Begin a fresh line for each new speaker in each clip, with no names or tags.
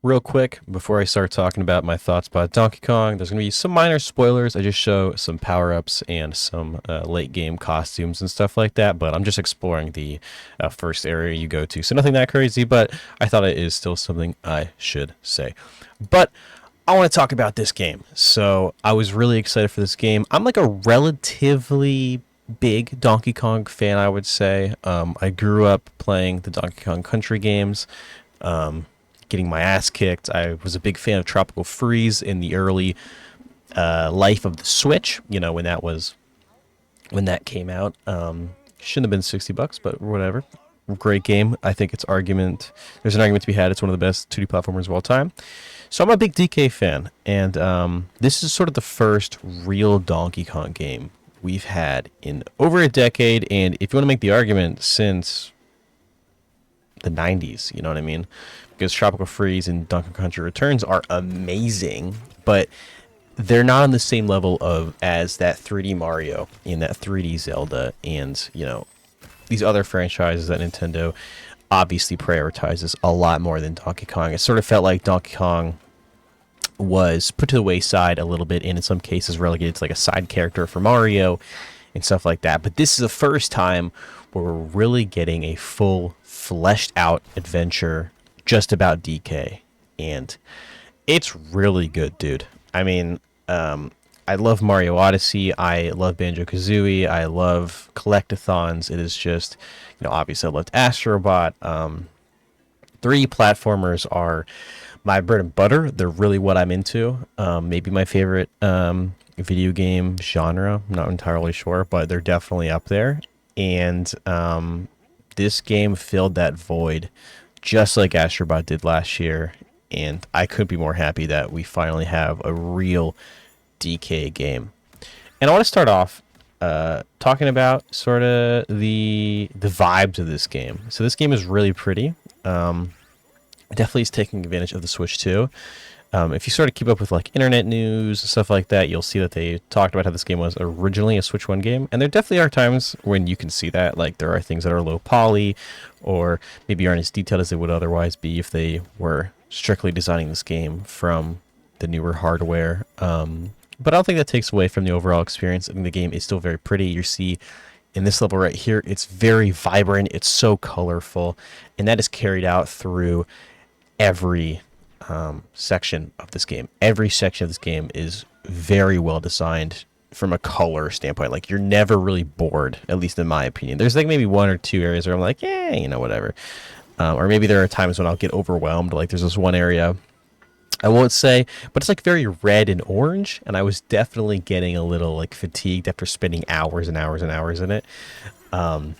real quick, before I start talking about my thoughts about Donkey Kong, there's going to be some minor spoilers. I just show some power ups and some late game costumes and stuff like that, but I'm just exploring the first area you go to. So nothing that crazy, but I thought it is still something I should say. But I want to talk about this game. So I was really excited for this game. I'm like a relatively big Donkey Kong fan, I would say. I grew up playing the Donkey Kong Country games, getting my ass kicked. I was a big fan of Tropical Freeze in the early life of the Switch. You know, when that came out. Shouldn't have been $60, but whatever. Great game. I think there's an argument to be had. It's one of the best 2D platformers of all time. So I'm a big DK fan, and this is sort of the first real Donkey Kong game we've had in over a decade, and if you want to make the argument, since the 90s, you know what I mean? Because Tropical Freeze and Donkey Kong Country Returns are amazing, but they're not on the same level of as that 3D Mario and that 3D Zelda and, you know, these other franchises that Nintendo obviously prioritizes a lot more than Donkey Kong. It sort of felt like Donkey Kong was put to the wayside a little bit and in some cases relegated to like a side character for Mario and stuff like that. But this is the first time where we're really getting a full fleshed out adventure just about DK, and it's really good, dude. I mean, I love Mario Odyssey. I love Banjo-Kazooie. I love collectathons. It is just, you know, obviously I loved Astrobot. 3D platformers are my bread and butter. They're really what I'm into. Maybe my favorite video game genre. I'm not entirely sure, but they're definitely up there. And this game filled that void just like Astrobot did last year. And I couldn't be more happy that we finally have a real DK game. And I want to start off talking about sort of the vibes of this game. So this game is really pretty. Definitely is taking advantage of the Switch too. If you sort of keep up with like internet news and stuff like that, you'll see that they talked about how this game was originally a Switch 1 game. And there definitely are times when you can see that. Like there are things that are low poly or maybe aren't as detailed as they would otherwise be if they were strictly designing this game from the newer hardware. But I don't think that takes away from the overall experience. I think the game is still very pretty. You see in this level right here, it's very vibrant. It's so colorful. And that is carried out through every section of this game. Every section of this game is very well designed from a color standpoint. Like you're never really bored, at least in my opinion. There's like maybe one or two areas where I'm like, yeah, you know, whatever. Or maybe there are times when I'll get overwhelmed. Like there's this one area, I won't say, but it's like very red and orange, and I was definitely getting a little like fatigued after spending hours and hours and hours in it. And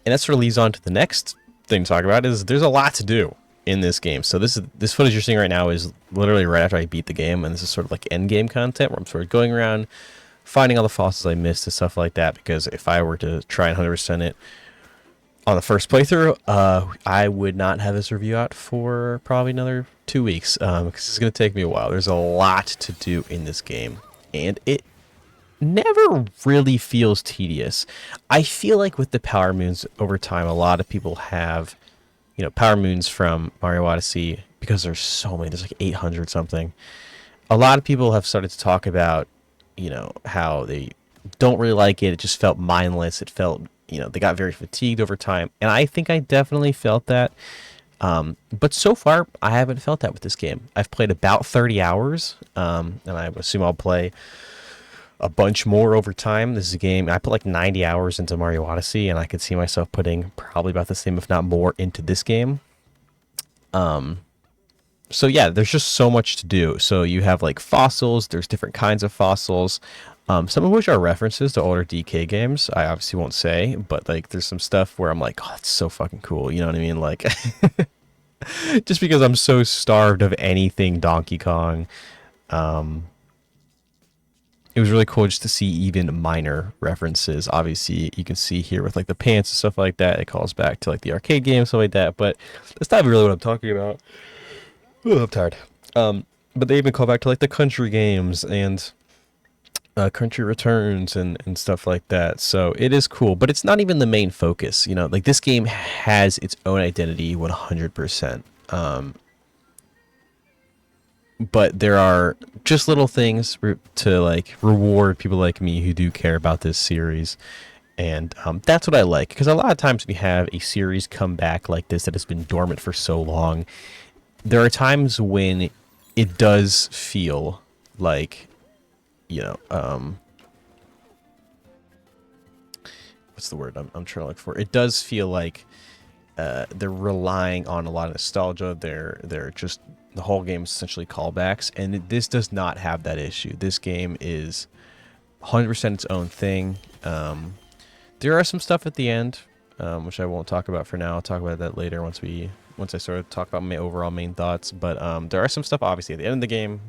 that sort of leads on to the next thing to talk about is there's a lot to do in this game. So this footage you're seeing right now is literally right after I beat the game, and this is sort of like end game content where I'm sort of going around finding all the fossils I missed and stuff like that, because if I were to try and 100% it on the first playthrough, I would not have this review out for probably another 2 weeks, because it's going to take me a while. There's a lot to do in this game, and it never really feels tedious. I feel like with the Power Moons over time, a lot of people have, you know, Power Moons from Mario Odyssey, because there's so many, there's like 800 something. A lot of people have started to talk about, you know, how they don't really like it. It just felt mindless. It felt, you know, they got very fatigued over time. And I think I definitely felt that. But so far, I haven't felt that with this game. I've played about 30 hours, and I assume I'll play a bunch more over time. This is a game, I put like 90 hours into Mario Odyssey, and I could see myself putting probably about the same, if not more, into this game. So yeah, there's just so much to do. So you have like fossils, there's different kinds of fossils, some of which are references to older DK games. I obviously won't say, but like there's some stuff where I'm like, oh, that's so fucking cool. You know what I mean? Like, just because I'm so starved of anything Donkey Kong, it was really cool just to see even minor references. Obviously, you can see here with like the pants and stuff like that, it calls back to like the arcade game, stuff like that. But that's not really what I'm talking about. Ooh, I'm tired. But they even call back to like the country games and country returns and stuff like that. So it is cool, but it's not even the main focus. You know, like this game has its own identity 100%. but there are just little things to like reward people like me who do care about this series. And that's what I like, because a lot of times we have a series come back like this that has been dormant for so long. There are times when it does feel like, you know, what's the word I'm trying to look for? It does feel like they're relying on a lot of nostalgia. They're just, the whole game is essentially callbacks, and this does not have that issue. This game is 100% its own thing. There are some stuff at the end, which I won't talk about for now. I'll talk about that later once I sort of talk about my overall main thoughts. But there are some stuff obviously at the end of the game.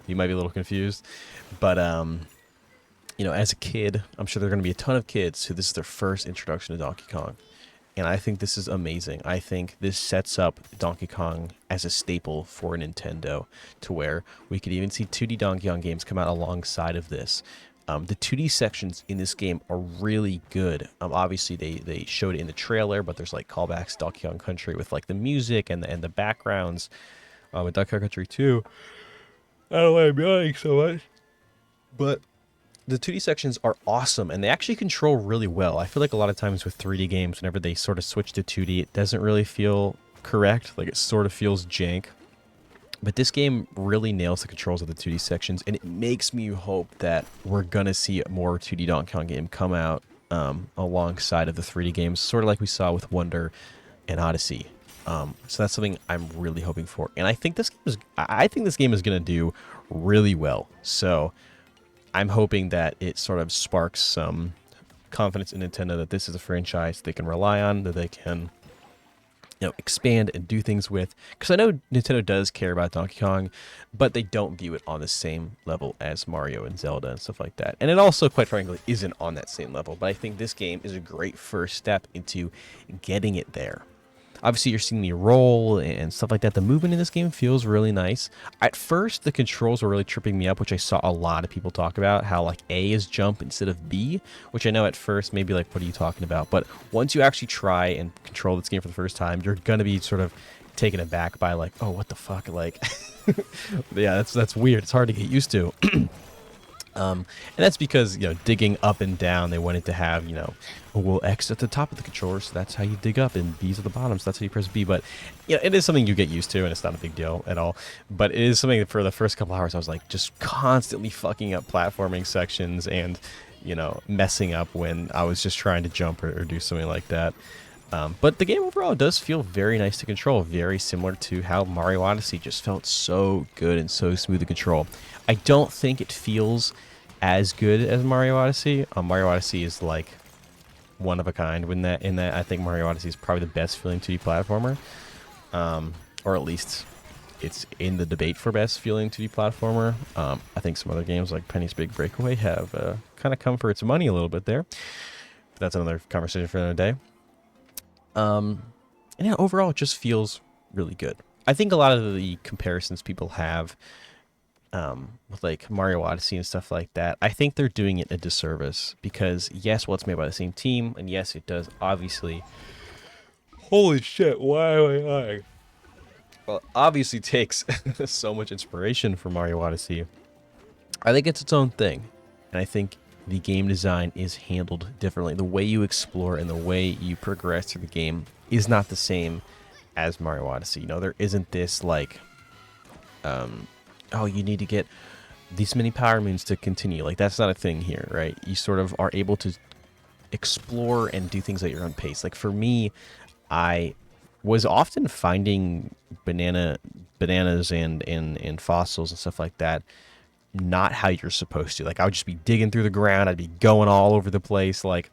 You might be a little confused, but you know, as a kid, I'm sure there are going to be a ton of kids who this is their first introduction to Donkey Kong. And I think this is amazing. I think this sets up Donkey Kong as a staple for Nintendo, to where we could even see 2D Donkey Kong games come out alongside of this. The 2D sections in this game are really good. Obviously, they showed it in the trailer, but there's like callbacks to Donkey Kong Country with like the music and the backgrounds. With Donkey Kong Country 2, I don't know why I'm yawning so much, but the 2D sections are awesome, and they actually control really well. I feel like a lot of times with 3D games, whenever they sort of switch to 2D, it doesn't really feel correct. Like, it sort of feels jank. But this game really nails the controls of the 2D sections, and it makes me hope that we're going to see more 2D Donkey Kong game come out alongside of the 3D games, sort of like we saw with Wonder and Odyssey. So that's something I'm really hoping for. And I think this game is going to do really well. So I'm hoping that it sort of sparks some confidence in Nintendo that this is a franchise they can rely on, that they can, you know, expand and do things with. Because I know Nintendo does care about Donkey Kong, but they don't view it on the same level as Mario and Zelda and stuff like that. And it also, quite frankly, isn't on that same level. But I think this game is a great first step into getting it there. Obviously, you're seeing me roll and stuff like that. The movement in this game feels really nice. At first, the controls were really tripping me up, which I saw a lot of people talk about, how like A is jump instead of B, which I know at first maybe like, what are you talking about? But once you actually try and control this game for the first time, you're going to be sort of taken aback by like, oh, what the fuck? Like, yeah, that's weird. It's hard to get used to. And that's because, you know, digging up and down, they wanted to have, you know, well, X at the top of the controller, so that's how you dig up, and B's at the bottom, so that's how you press B. But, you know, it is something you get used to, and it's not a big deal at all. But it is something that for the first couple hours, I was like just constantly fucking up platforming sections and, you know, messing up when I was just trying to jump or do something like that. But the game overall does feel very nice to control, very similar to how Mario Odyssey just felt so good and so smooth to control. I don't think it feels as good as Mario Odyssey. Mario Odyssey is like one of a kind. In that, I think Mario Odyssey is probably the best feeling 2D platformer, or at least it's in the debate for best feeling 2D platformer. I think some other games like Penny's Big Breakaway have kind of come for its money a little bit there. But that's another conversation for another day. And yeah, overall, it just feels really good. I think a lot of the comparisons people have with like Mario Odyssey and stuff like that, I think they're doing it a disservice, because yes, well, it's made by the same team, and yes, it does obviously. Holy shit! Why am I lying? Well, obviously takes so much inspiration from Mario Odyssey. I think it's its own thing, and I think the game design is handled differently. The way you explore and the way you progress through the game is not the same as Mario Odyssey. You know, there isn't this like, oh, you need to get these many power moons to continue. Like, that's not a thing here, right? You sort of are able to explore and do things at your own pace. Like, for me, I was often finding bananas and fossils and stuff like that not how you're supposed to. Like, I would just be digging through the ground. I'd be going all over the place. Like,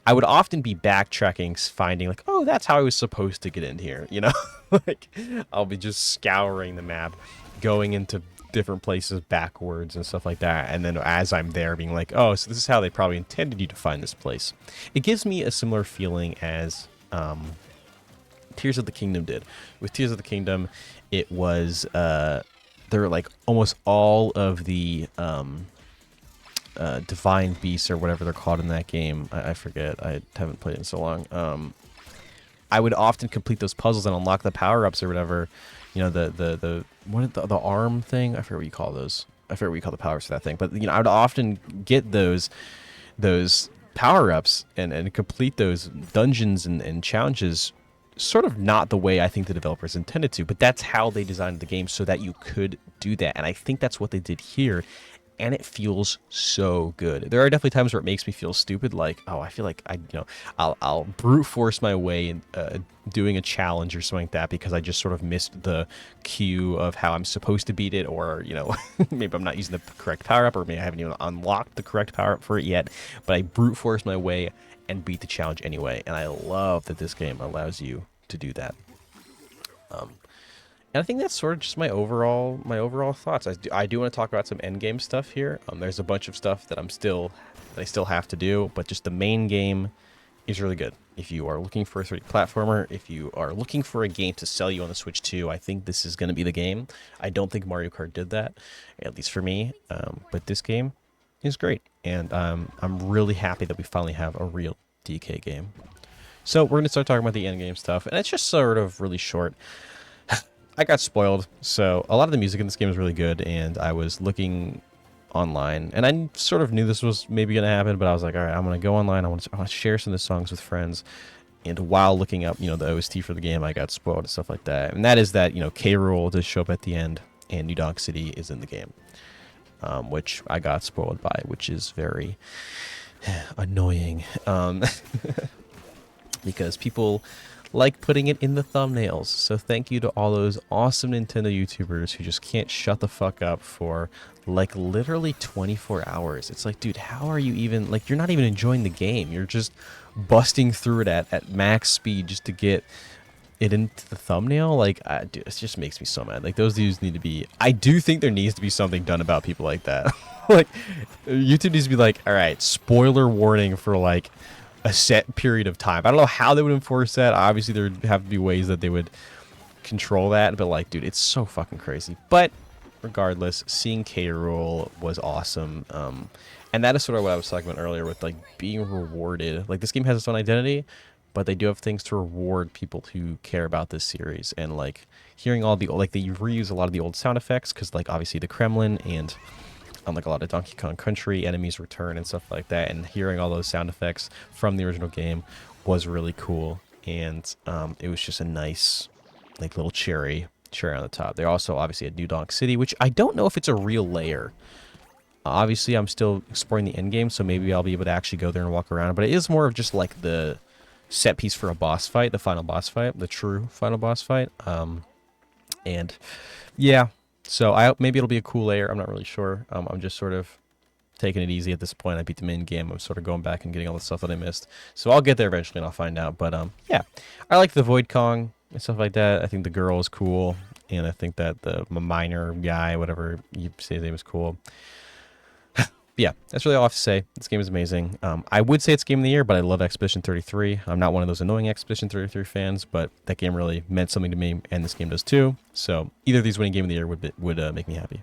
I would often be backtracking, finding like, oh, that's how I was supposed to get in here. You know, like, I'll be just scouring the map, going into different places backwards and stuff like that. And then as I'm there, being like, oh, so this is how they probably intended you to find this place. It gives me a similar feeling as Tears of the Kingdom did. With Tears of the Kingdom, it was there were like almost all of the divine beasts or whatever they're called in that game. I forget. I haven't played it in so long. I would often complete those puzzles and unlock the power ups or whatever. You know, the what is the arm thing? I forget what you call those. I forget what you call the powers for that thing. But you know, I would often get those power ups and complete those dungeons and challenges. Sort of not the way I think the developers intended to, but that's how they designed the game so that you could do that. And I think that's what they did here. And it feels so good. There are definitely times where it makes me feel stupid, like, oh, I feel like I'll brute force my way in doing a challenge or something like that because I just sort of missed the cue of how I'm supposed to beat it, or maybe I'm not using the correct power up, or maybe I haven't even unlocked the correct power up for it yet. But I brute force my way and beat the challenge anyway, and I love that this game allows you to do that. And I think that's sort of just my overall thoughts. I do want to talk about some end game stuff here. There's a bunch of stuff that I still have to do, but just the main game is really good. If you are looking for a 3D platformer, if you are looking for a game to sell you on the Switch 2, I think this is going to be the game. I don't think Mario Kart did that, at least for me. But this game is great, and I'm really happy that we finally have a real DK game. So we're going to start talking about the end game stuff, and it's just sort of really short. I got spoiled, so a lot of the music in this game is really good, and I was looking online, and I sort of knew this was maybe going to happen, but I was like, all right, I'm going to go online, I want to share some of the songs with friends, and while looking up, the OST for the game, I got spoiled and stuff like that, and that is that, K. Rool does show up at the end, and New Donk City is in the game, which I got spoiled by, which is very annoying, because people like putting it in the thumbnails. So thank you to all those awesome Nintendo YouTubers who just can't shut the fuck up for like literally 24 hours. It's like, dude, how are you even, like, you're not even enjoying the game. You're just busting through it at max speed just to get it into the thumbnail. Like, dude, it just makes me so mad. Like, those dudes need to be, I do think there needs to be something done about people like that. Like, YouTube needs to be like, all right, spoiler warning for like a set period of time. I don't know how they would enforce that. Obviously, there would have to be ways that they would control that. But like, dude, it's so fucking crazy. But regardless, seeing K. Rool was awesome. And that is sort of what I was talking about earlier with like being rewarded. Like, this game has its own identity, but they do have things to reward people who care about this series. And like hearing all the, like, they reuse a lot of the old sound effects because like obviously the Kremlin and like a lot of Donkey Kong Country enemies return and stuff like that, and hearing all those sound effects from the original game was really cool. And it was just a nice like little cherry on the top. They also obviously had New Donk City, which I don't know if it's a real layer. Obviously I'm still exploring the end game, so maybe I'll be able to actually go there and walk around, but it is more of just like the set piece for a boss fight, the final boss fight, the true final boss fight. And yeah, so maybe it'll be a cool layer. I'm not really sure. I'm just sort of taking it easy at this point. I beat the main game. I'm sort of going back and getting all the stuff that I missed. So I'll get there eventually and I'll find out. But yeah, I like the Void Kong and stuff like that. I think the girl is cool. And I think that the miner guy, whatever you say his name, is cool. Yeah, that's really all I have to say. This game is amazing. I would say it's Game of the Year, but I love Expedition 33. I'm not one of those annoying Expedition 33 fans, but that game really meant something to me, and this game does too. So either of these winning Game of the Year would make me happy.